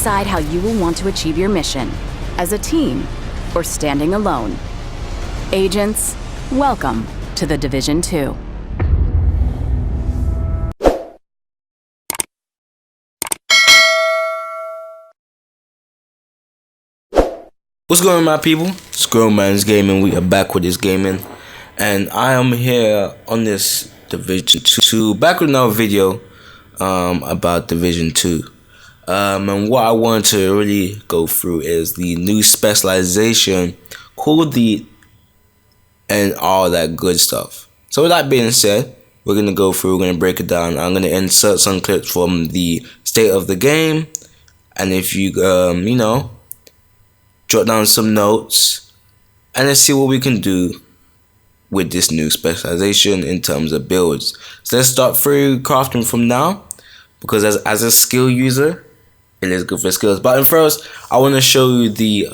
decide how you will want to achieve your mission, as a team or standing alone. Agents, welcome to the Division 2. What's going on, my people? Squirrelman's Gaming. We are back with this gaming, and I am here on this Division 2, back with another video about Division 2. And what I want to really go through is the new specialization, and all that good stuff. So with that being said, we're gonna go through, we're gonna break it down. I'm gonna insert some clips from the state of the game, and if you jot down some notes, and let's see what we can do with this new specialization in terms of builds. So let's start through crafting from now, because as a skill user, it is good for skills. But first, I want to show you the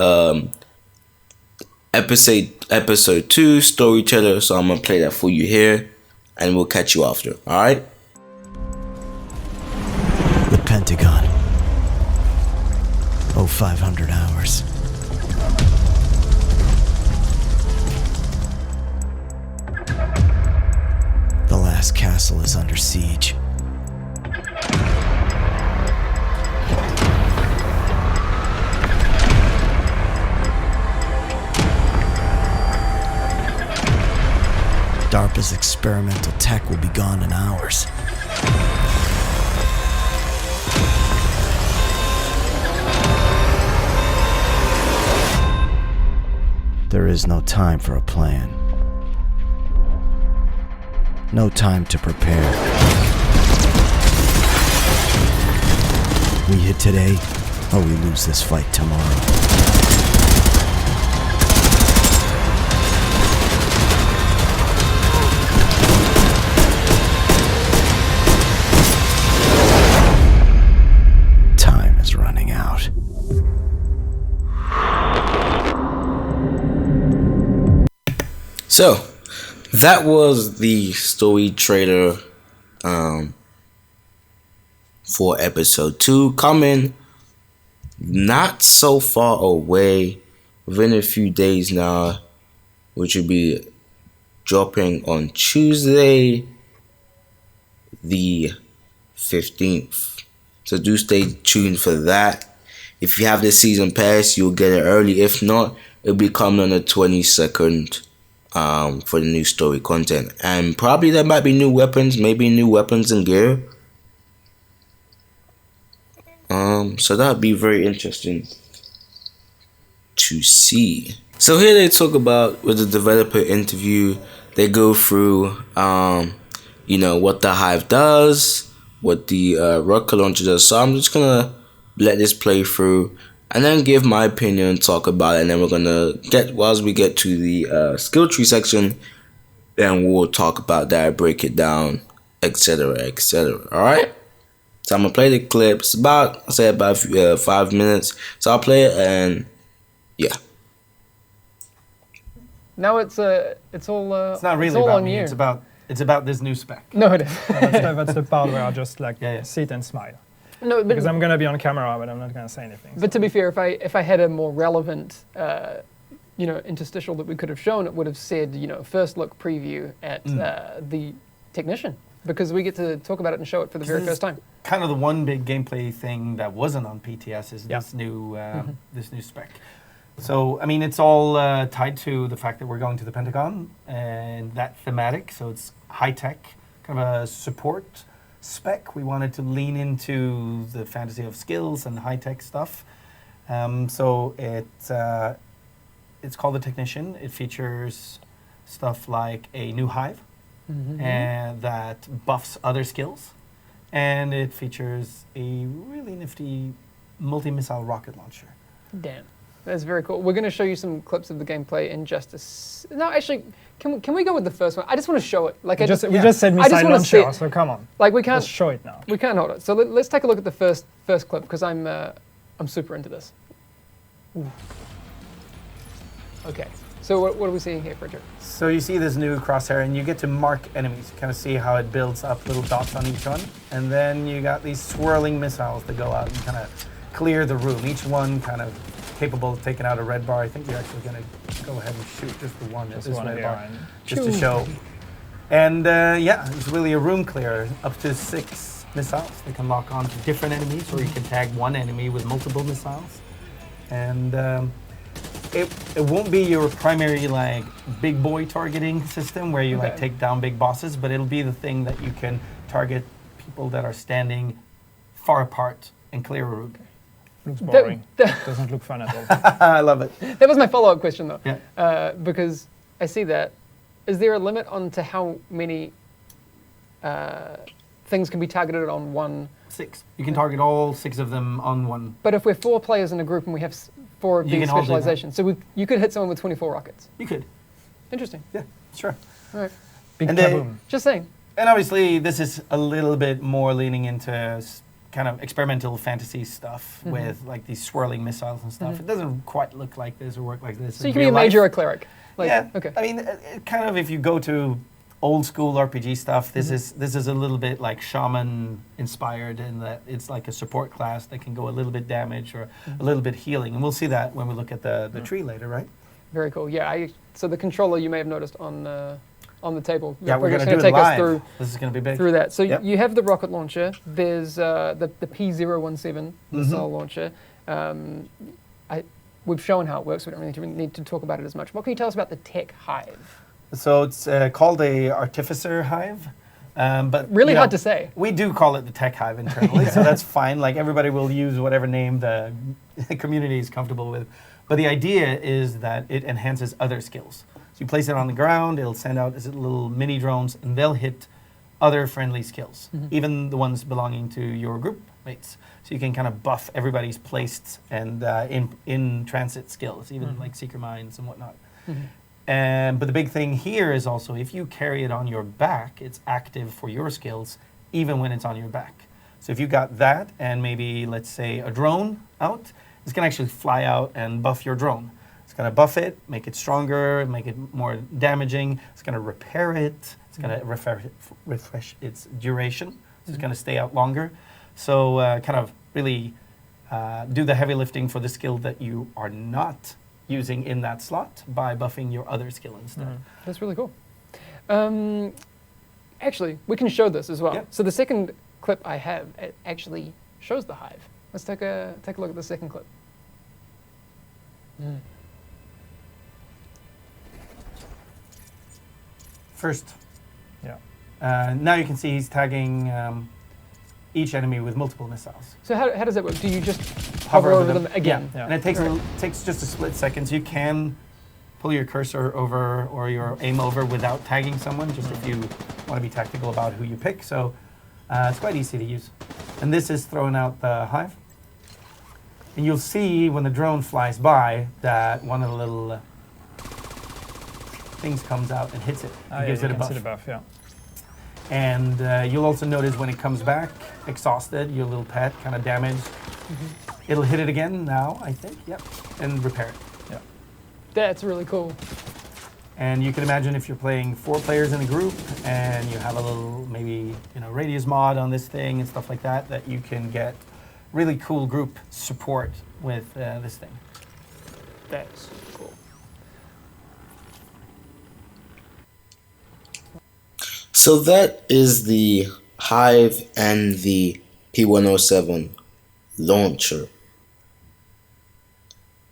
episode 2 story trailer. So I'm gonna play that for you here, and we'll catch you after. All right. The Pentagon. 500 hours. The last castle is under siege. DARPA's experimental tech will be gone in hours. There is no time for a plan. No time to prepare. We hit today, or we lose this fight tomorrow. Time is running out. So that was the story trailer for episode 2, coming not so far away, within a few days now, which will be dropping on Tuesday the 15th. So do stay tuned for that. If you have the season pass, you'll get it early. If not, it'll be coming on the 22nd. For the new story content, and probably there might be new weapons, maybe new weapons and gear. So that'd be very interesting to see. So here they talk about, with the developer interview, they go through what the Hive does, what the rocket launcher does. So I'm just gonna let this play through and then give my opinion and talk about it, and then we're gonna once we get to the skill tree section, then we'll talk about that, break it down, etc, etc. All right. So I'm gonna play the clips. About 5 minutes. So I'll play it, and yeah. Now it's all It's not really it's all about on me. you. It's about this new spec. No, it is. That's the part where I just sit and smile. No, but Because I'm gonna be on camera, but I'm not gonna say anything. But to be fair, if I had a more relevant, interstitial that we could have shown, it would have said, first look preview at the Technician, because we get to talk about it and show it for the very first time. Kind of the one big gameplay thing that wasn't on PTS is this new spec. So I mean, it's all tied to the fact that we're going to the Pentagon and that thematic. So it's high tech, kind of a support spec. We wanted to lean into the fantasy of skills and high tech stuff. So it's called the Technician. It features stuff like a new hive and that buffs other skills, and it features a really nifty multi-missile rocket launcher. Damn, that's very cool. We're going to show you some clips of the gameplay in just a no, actually, can we go with the first one? I just want to show it. Like We just said missile launcher, so come on. Like we can't Let's show it now. We can't hold it. So let's take a look at the first clip, because I'm super into this. Ooh. Okay. So what are we seeing here, Frederick? So you see this new crosshair, and you get to mark enemies. You kind of see how it builds up little dots on each one, and then you got these swirling missiles that go out and kind of clear the room. Each one kind of capable of taking out a red bar. I think you're actually going to go ahead and shoot just the one. Just this one red here, bar, and just to show. And yeah, it's really a room clear. Up to 6 missiles. They can lock on to different enemies, or you can tag one enemy with multiple missiles. And it won't be your primary like big boy targeting system where you like take down big bosses, but it'll be the thing that you can target people that are standing far apart and clear a room. Looks boring. Doesn't look fun at all. I love it. That was my follow-up question, though. Yeah. Because I see that. Is there a limit on to how many things can be targeted on one? 6. You can target all 6 of them on one. But if we're 4 players in a group and we have 4 of these specializations, so you could hit someone with 24 rockets. You could. Interesting. Yeah, sure. All right. Big And kaboom. Just saying. And obviously, this is a little bit more leaning into kind of experimental fantasy stuff with like these swirling missiles and stuff. It doesn't quite look like this or work like this. So you can be a mage or a cleric. Like, yeah. Okay. I mean, kind of if you go to old school RPG stuff, this is a little bit like shaman inspired in that it's like a support class that can go a little bit damage or a little bit healing, and we'll see that when we look at the tree later, right? Very cool. Yeah. So the controller you may have noticed on the table. Yeah, we're going to do it take live. us through. This is going to be big. Through that. So you have the rocket launcher. There's the P017 missile launcher. We've shown how it works. We don't really need to talk about it as much. What can you tell us about the tech hive? So it's called a artificer hive. But really hard to say. We do call it the tech hive internally, so that's fine. Like everybody will use whatever name the community is comfortable with. But the idea is that it enhances other skills. So you place it on the ground, it'll send out these little mini drones, and they'll hit other friendly skills, even the ones belonging to your group mates. So you can kind of buff everybody's placed and in transit skills, even like Seeker Minds and whatnot. But the big thing here is also if you carry it on your back, it's active for your skills, even when it's on your back. So if you got that and maybe, let's say, a drone out, it's going to actually fly out and buff your drone. It's going to buff it, make it stronger, make it more damaging. It's going to repair it. It's going to refresh its duration. So it's going to stay out longer. So kind of really do the heavy lifting for the skill that you are not using in that slot by buffing your other skill instead. That's really cool. Actually, we can show this as well. Yep. So the second clip I have it actually shows the hive. Let's take a look at the second clip. First, Yeah. now you can see he's tagging each enemy with multiple missiles. So how does that work? Do you just hover over them again? Yeah. And it takes just a split second. So you can pull your cursor over or your aim over without tagging someone, just if you want to be tactical about who you pick. So it's quite easy to use. And this is throwing out the hive. And you'll see when the drone flies by that one of the little things comes out and hits it. It gives it a buff. See the buff, yeah. And you'll also notice when it comes back, exhausted, your little pet, kind of damaged. It'll hit it again now, I think, and repair it. Yeah. That's really cool. And you can imagine if you're playing 4 players in a group and you have a little, maybe, radius mod on this thing and stuff like that, that you can get really cool group support with this thing. That's cool. So that is the Hive and the P107 launcher.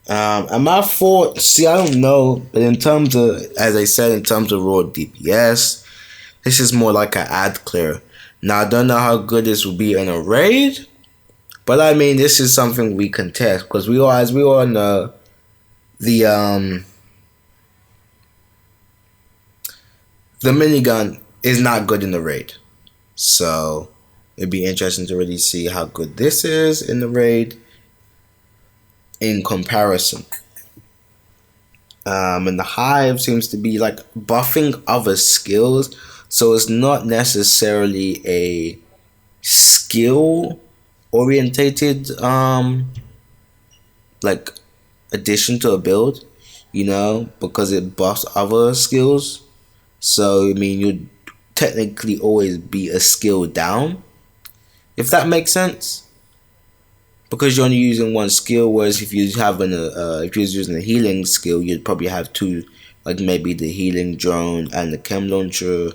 And my thought, I don't know, but in terms of, as I said, in terms of raw DPS, this is more like an ad clear. Now, I don't know how good this will be in a raid, but I mean, this is something we can test, because as we all know, the minigun is not good in the raid. So, it'd be interesting to really see how good this is in the raid in comparison. And the Hive seems to be like buffing other skills, so it's not necessarily a skill orientated like addition to a build, because it buffs other skills. So I mean, you'd technically always be a skill down, if that makes sense. because you're only using one skill. Whereas if you have if you're using a healing skill, you'd probably have two, like maybe the healing drone and the chem launcher.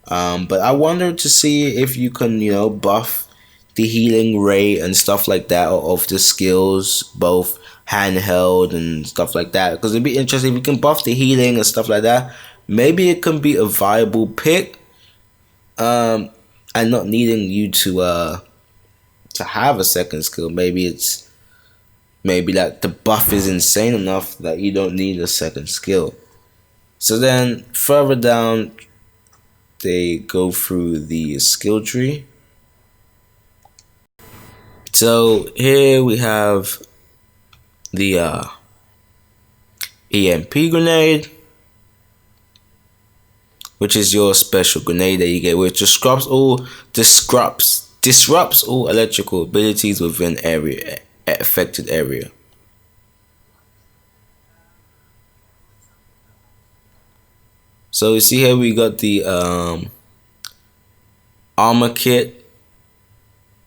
But I wanted to see if you can, buff the healing rate and stuff like that of the skills, both handheld and stuff like that. Because it'd be interesting if you can buff the healing and stuff like that. Maybe it can be a viable pick, and not needing you to have a second skill. Maybe that the buff is insane enough that you don't need a second skill. So then further down, they go through the skill tree. So here we have the EMP grenade, which is your special grenade that you get, which disrupts all electrical abilities within affected area. So you see here we got the armor kit,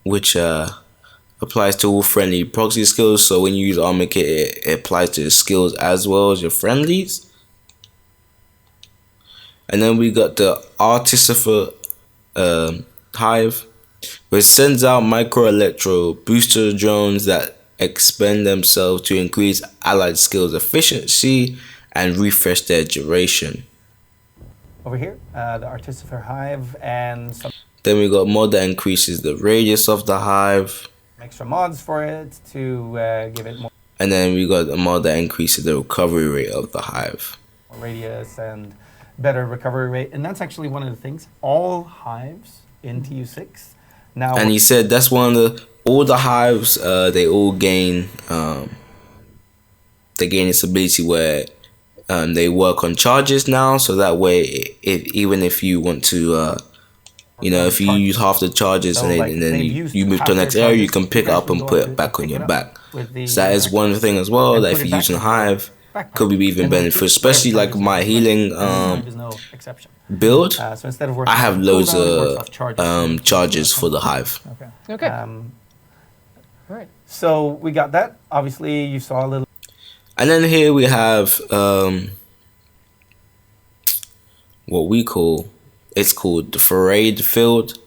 which applies to all friendly proxy skills. So when you use armor kit, it applies to the skills as well as your friendlies. And then we got the Artificer Hive, which sends out micro electro booster drones that expend themselves to increase allied skills efficiency and refresh their duration. Over here, the Artificer Hive and some Then we got mod that increases the radius of the hive. extra mods for it to give it more And then we got a mod that increases the recovery rate of the hive. radius and better recovery rate. And that's actually one of the things. All hives in TU6 now. And he said that's one of all the hives, they all gain this ability where they work on charges now, so that way even if you want to if you use half the charges So, and then you move to the next area, you can pick up and put it back on your back. So that is one thing as well, that if you're using Hive, could be even beneficial, especially like my healing build. So instead of I have loads of charges for the Hive. Okay. All right. So we got that. Obviously, you saw a little. And then here we have what it's called the Parade Field.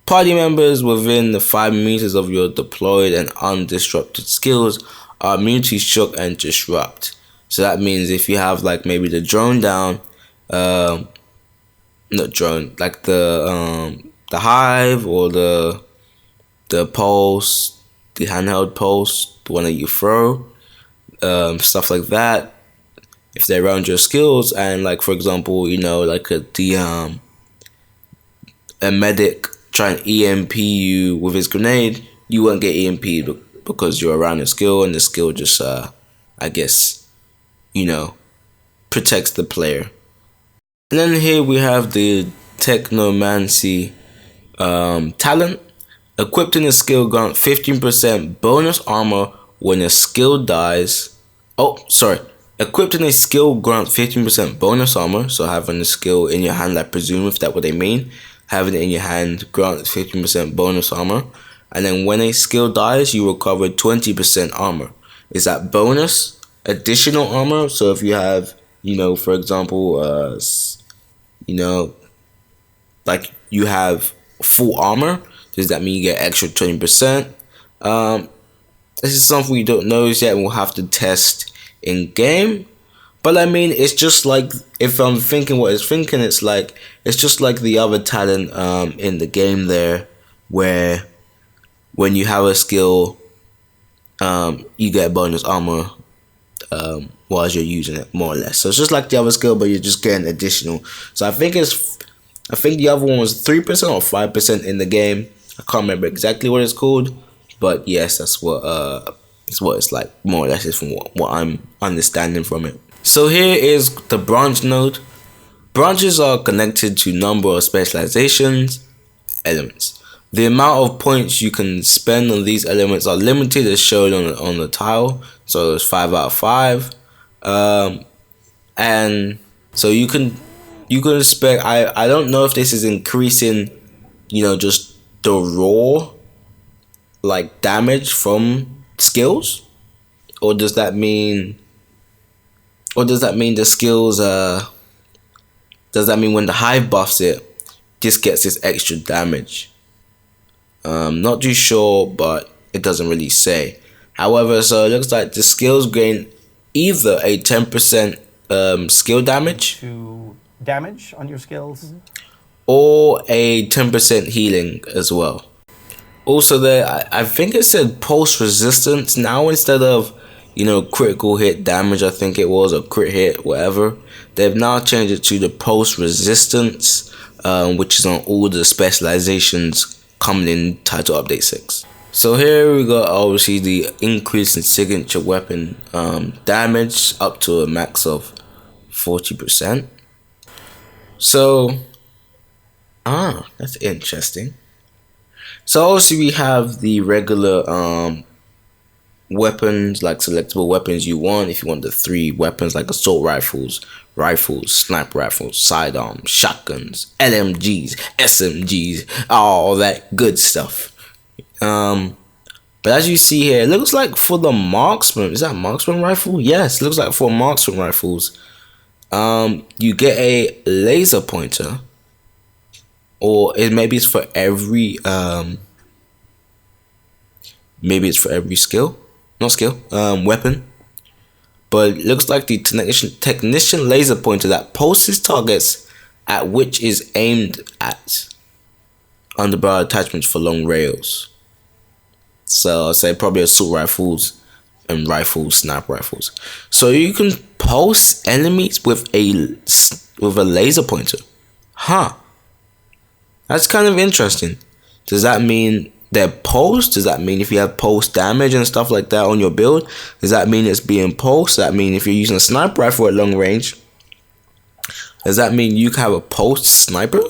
Party members within the 5 meters of your deployed and undisrupted skills are immune to shock and disrupt. So that means if you have like maybe the drone down, not drone, like the hive or the pulse, the handheld pulse, the one that you throw, stuff like that. If they're around your skills, and like for example, like a medic try and EMP you with his grenade, you won't get EMP'd because you're around the skill, and the skill just I guess protects the player. And then here we have the Technomancy talent. Equipped in a skill, grant 15% bonus armor when a skill dies. Equipped in a skill, grant 15% bonus armor. So having the skill in your hand, I presume if that's what they mean. Having it in your hand grants 15% bonus armor. And then when a skill dies, you recover 20% armor. Is that bonus additional armor? So if you have, for example, like you have full armor, does that mean you get extra 20%? This is something we don't know yet, and we'll have to test in game. But I mean, it's just like, if I'm thinking what it's thinking, it's just like the other talent in the game there, where when you have a skill, you get bonus armor while you're using it, more or less. So it's just like the other skill, but you're just getting additional. So I think the other one was 3% or 5% in the game. I can't remember exactly what it's called, but yes, that's what it's like, more or less, is from what I'm understanding from it. So here is the branch node. Branches are connected to number of specializations elements. The amount of points you can spend on these elements are limited, as shown on the tile. So it's 5 out of 5, and so you can spec. I don't know if this is increasing, just the raw like damage from skills, or does that mean the skills? Does that mean when the hive buffs it, this gets this extra damage? Not too sure, but it doesn't really say. However, so it looks like the skills gain either a 10% skill damage To damage on your skills. or a 10% healing as well. Also, I think it said pulse resistance now instead of, critical hit damage. I think it was a crit hit, whatever. They've now changed it to the pulse resistance, which is on all the specializations coming in Title Update 6. So here we got obviously the increase in signature weapon damage up to a max of 40%. So, that's interesting. So obviously we have the regular weapons, like selectable weapons you want. If you want the 3 weapons like assault rifles, sniper rifles, sidearms, shotguns, LMGs, SMGs, all that good stuff. But as you see here, it looks like for the marksman, is that marksman rifle? Yes, looks like for marksman rifles, you get a laser pointer, or maybe it's for every weapon. But it looks like the technician laser pointer that pulses targets at which is aimed at underbarrel attachments for long rails. So I'll say probably assault rifles and sniper rifles. So you can pulse enemies with a laser pointer. That's kind of interesting. Does that mean they're pulsed? Does that mean if you have pulse damage and stuff like that on your build, does that mean it's being pulsed? Does that mean if you're using a sniper rifle at long range, does that mean you can have a pulsed sniper?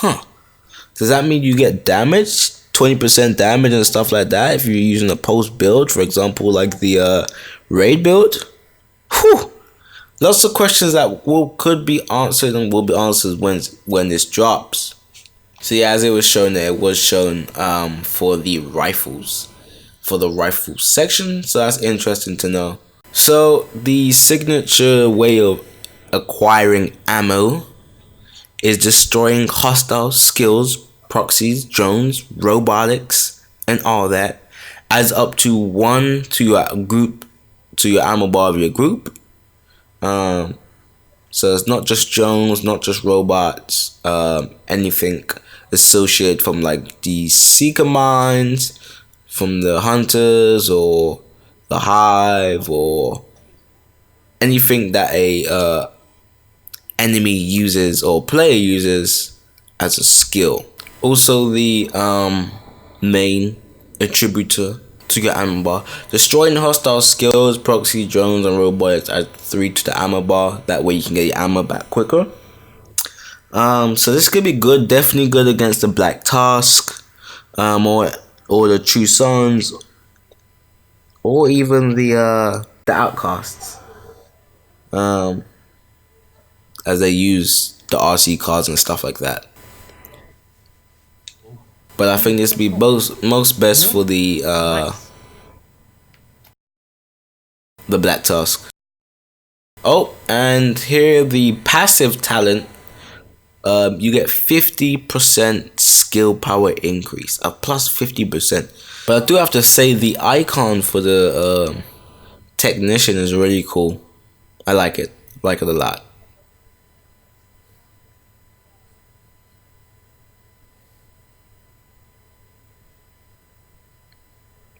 Does that mean you get damaged? 20% damage and stuff like that if you're using a post build, for example, like the raid build? Lots of questions that could be answered and will be answered when this drops. So yeah, as it was shown there, it was shown for the rifles, for the rifle section. So that's interesting to know. So the signature way of acquiring ammo is destroying hostile skills, proxies, drones, robotics, and all that. Adds up to 1 to your group, to your ammo bar of your group. So it's not just drones, not just robots, anything associated from like the seeker mines, from the hunters or the hive, or anything that a enemy uses or player uses as a skill. Also the main attributor to your ammo bar. Destroying hostile skills, proxy, drones, and robots add 3 to the ammo bar. That way you can get your ammo back quicker. So this could be good, definitely good against the Black Tusk, or the True Sons, or even the Outcasts, as they use the RC cards and stuff like that. But I think this would be most best for the Black Tusk. Oh, and here the passive talent, you get 50% skill power increase, a plus 50%. But I do have to say the icon for the technician is really cool. I like it a lot.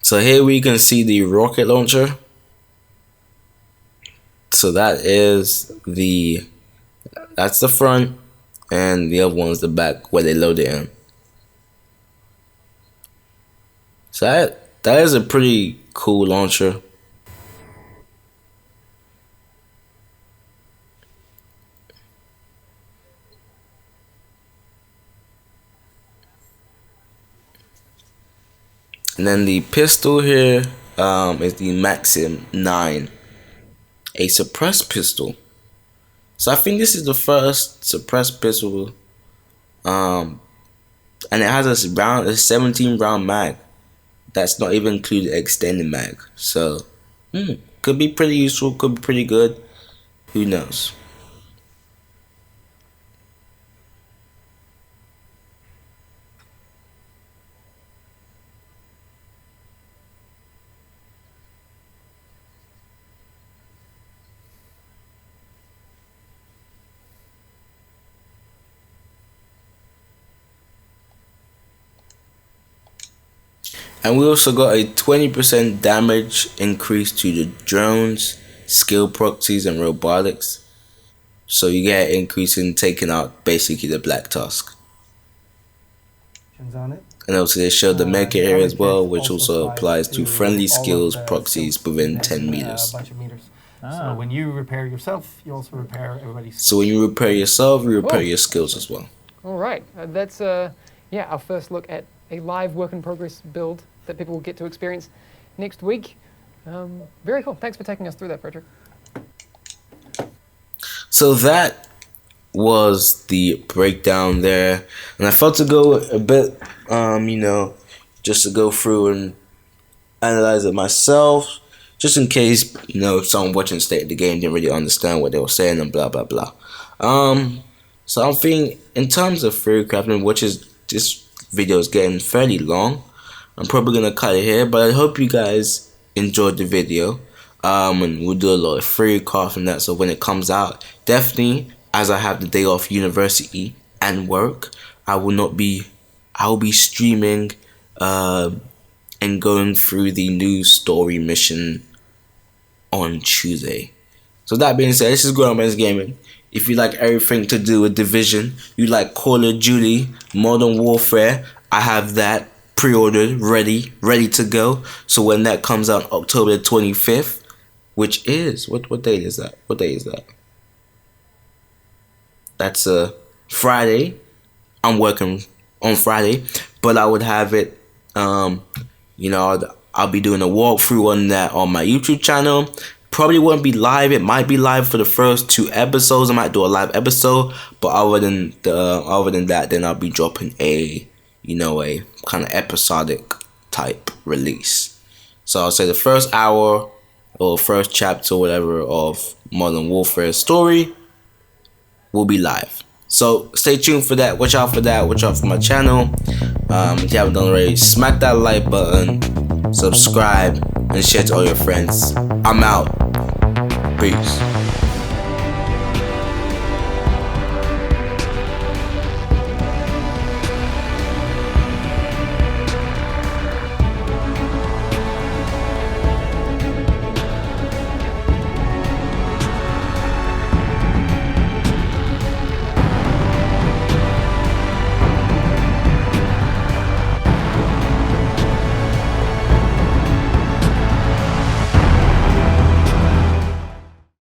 So here we can see the rocket launcher. So that's the front, and the other one's the back where they load it in. So that is a pretty cool launcher. And then the pistol here is the Maxim 9, a suppressed pistol. So I think this is the first suppressed pistol, and it has a 17 round mag. That's not even included extended mag. So, could be pretty useful, could be pretty good. Who knows? And we also got a 20% damage increase to the drones, skill proxies, and robotics. So you get an increase in taking out basically the Black Tusk. On it. And also they showed the mecha here as well, which also applies to friendly all of skills the proxies skills within within 10 a meters. bunch of meters. So when you repair yourself, you also repair everybody's skills. So when you repair yourself, you repair Cool. your skills as well. All right, that's our first look at a live work in progress build that people will get to experience next week. Very cool. Thanks for taking us through that, Frederick. So that was the breakdown there, and I felt to go a bit, just to go through and analyze it myself, just in case, someone watching State of the Game didn't really understand what they were saying and blah blah blah. So I'm thinking in terms of theory crafting, which is this video is getting fairly long. I'm probably gonna cut it here, but I hope you guys enjoyed the video. And we'll do a lot of free craft and that, so when it comes out, definitely, as I have the day off university and work, I will be streaming and going through the new story mission on Tuesday. So that being said, this is Grown Man's Gaming. If you like everything to do with Division, you like Call of Duty, Modern Warfare, I have that pre-ordered, ready to go. So when that comes out October 25th, which is, what date is that? What day is that? That's a Friday. I'm working on Friday, but I would have it, I'll be doing a walkthrough on that on my YouTube channel. Probably won't be live. It might be live for the first 2 episodes. I might do a live episode, but other than that, then I'll be dropping a kind of episodic type release. So I'll say the first hour or first chapter, whatever, of Modern Warfare story will be live. So stay tuned for that. Watch out for that. Watch out for my channel. If you haven't done already, smack that like button, subscribe, and share to all your friends. I'm out. Peace.